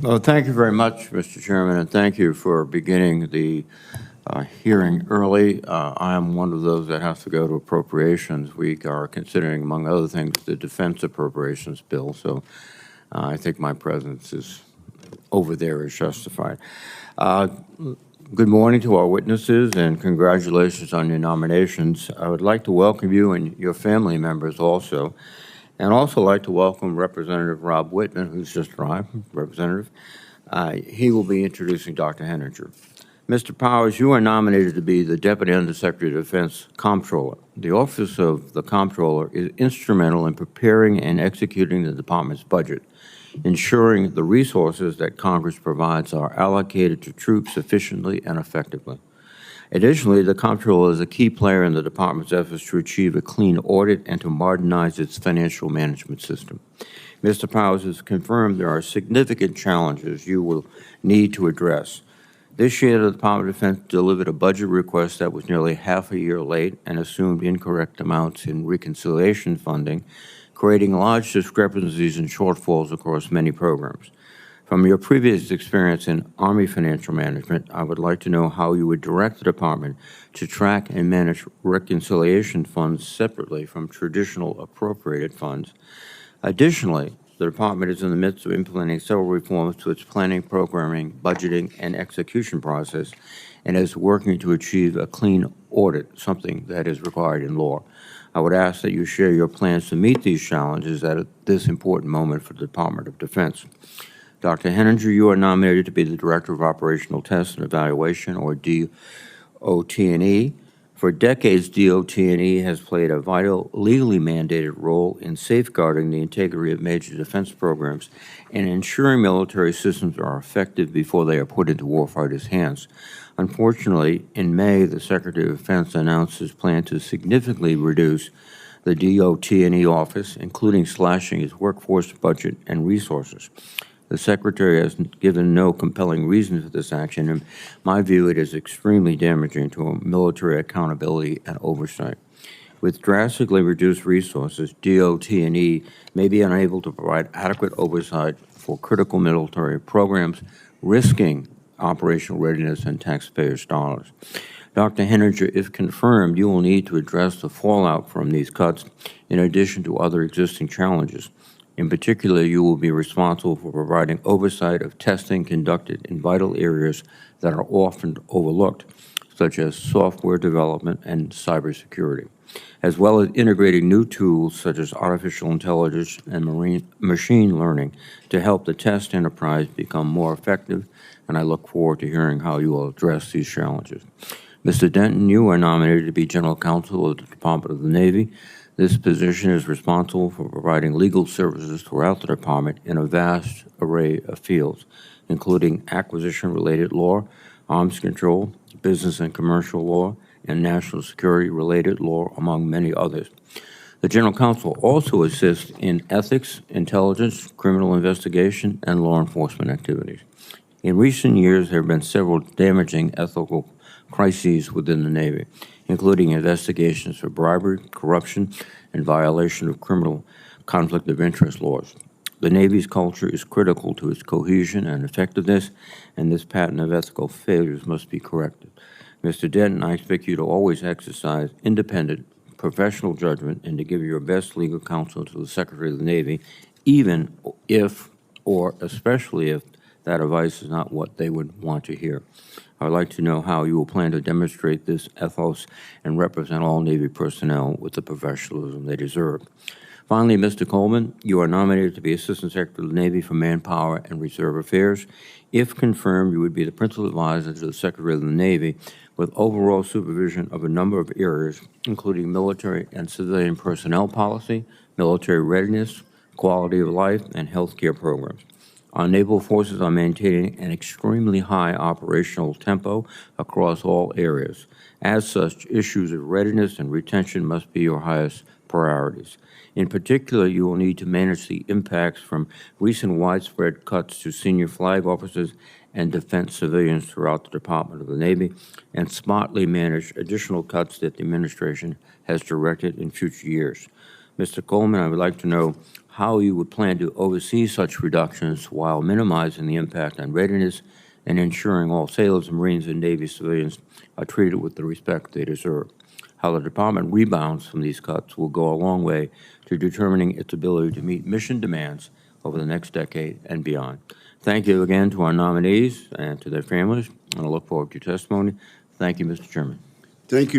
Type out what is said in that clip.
Well, thank you very much, Mr. Chairman, and thank you for beginning the hearing early. I am one of those that has to go to Appropriations. We are considering, among other things, the Defense Appropriations Bill, so I think my presence is over there is justified. Good morning to our witnesses, and congratulations on your nominations. I would like to welcome you and your family members also. And also like to welcome Representative Rob Whitman, who's just arrived, Representative. He will be introducing Dr. Henninger. Mr. Powers, you are nominated to be the Deputy Undersecretary of Defense Comptroller. The Office of the Comptroller is instrumental in preparing and executing the department's budget, ensuring the resources that Congress provides are allocated to troops efficiently and effectively. Additionally, the Comptroller is a key player in the department's efforts to achieve a clean audit and to modernize its financial management system. Mr. Powers has confirmed there are significant challenges you will need to address. This year, the Department of Defense delivered a budget request that was nearly half a year late and assumed incorrect amounts in reconciliation funding, creating large discrepancies and shortfalls across many programs. From your previous experience in Army financial management, I would like to know how you would direct the department to track and manage reconciliation funds separately from traditional appropriated funds. Additionally, the department is in the midst of implementing several reforms to its planning, programming, budgeting, and execution process, and is working to achieve a clean audit, something that is required in law. I would ask that you share your plans to meet these challenges at this important moment for the Department of Defense. Dr. Henninger, you are nominated to be the Director of Operational Tests and Evaluation, or DOT&E. For decades, DOT&E has played a vital, legally mandated role in safeguarding the integrity of major defense programs and ensuring military systems are effective before they are put into warfighters' hands. Unfortunately, in May, the Secretary of Defense announced his plan to significantly reduce the DOT&E office, including slashing its workforce budget and resources. The Secretary has given no compelling reason for this action. In my view, it is extremely damaging to military accountability and oversight. With drastically reduced resources, DOT&E may be unable to provide adequate oversight for critical military programs, risking operational readiness and taxpayers' dollars. Dr. Henninger, if confirmed, you will need to address the fallout from these cuts in addition to other existing challenges. In particular, you will be responsible for providing oversight of testing conducted in vital areas that are often overlooked, such as software development and cybersecurity, as well as integrating new tools such as artificial intelligence and machine learning to help the test enterprise become more effective, and I look forward to hearing how you will address these challenges. Mr. Denton, you are nominated to be General Counsel of the Department of the Navy. This position is responsible for providing legal services throughout the department in a vast array of fields, including acquisition-related law, arms control, business and commercial law, and national security-related law, among many others. The General Counsel also assists in ethics, intelligence, criminal investigation, and law enforcement activities. In recent years, there have been several damaging ethical crises within the Navy, including investigations for bribery, corruption, and violation of criminal conflict of interest laws. The Navy's culture is critical to its cohesion and effectiveness, and this pattern of ethical failures must be corrected. Mr. Denton, I expect you to always exercise independent, professional judgment and to give your best legal counsel to the Secretary of the Navy, even if, or especially if, that advice is not what they would want to hear. I would like to know how you will plan to demonstrate this ethos and represent all Navy personnel with the professionalism they deserve. Finally, Mr. Coleman, you are nominated to be Assistant Secretary of the Navy for Manpower and Reserve Affairs. If confirmed, you would be the principal advisor to the Secretary of the Navy with overall supervision of a number of areas, including military and civilian personnel policy, military readiness, quality of life, and health care programs. Our naval forces are maintaining an extremely high operational tempo across all areas. As such, issues of readiness and retention must be your highest priorities. In particular, you will need to manage the impacts from recent widespread cuts to senior flag officers and defense civilians throughout the Department of the Navy, and smartly manage additional cuts that the administration has directed in future years. Mr. Coleman, I would like to know how you would plan to oversee such reductions while minimizing the impact on readiness and ensuring all sailors, Marines, and Navy civilians are treated with the respect they deserve. How the department rebounds from these cuts will go a long way to determining its ability to meet mission demands over the next decade and beyond. Thank you again to our nominees and to their families, and I look forward to your testimony. Thank you, Mr. Chairman. Thank you.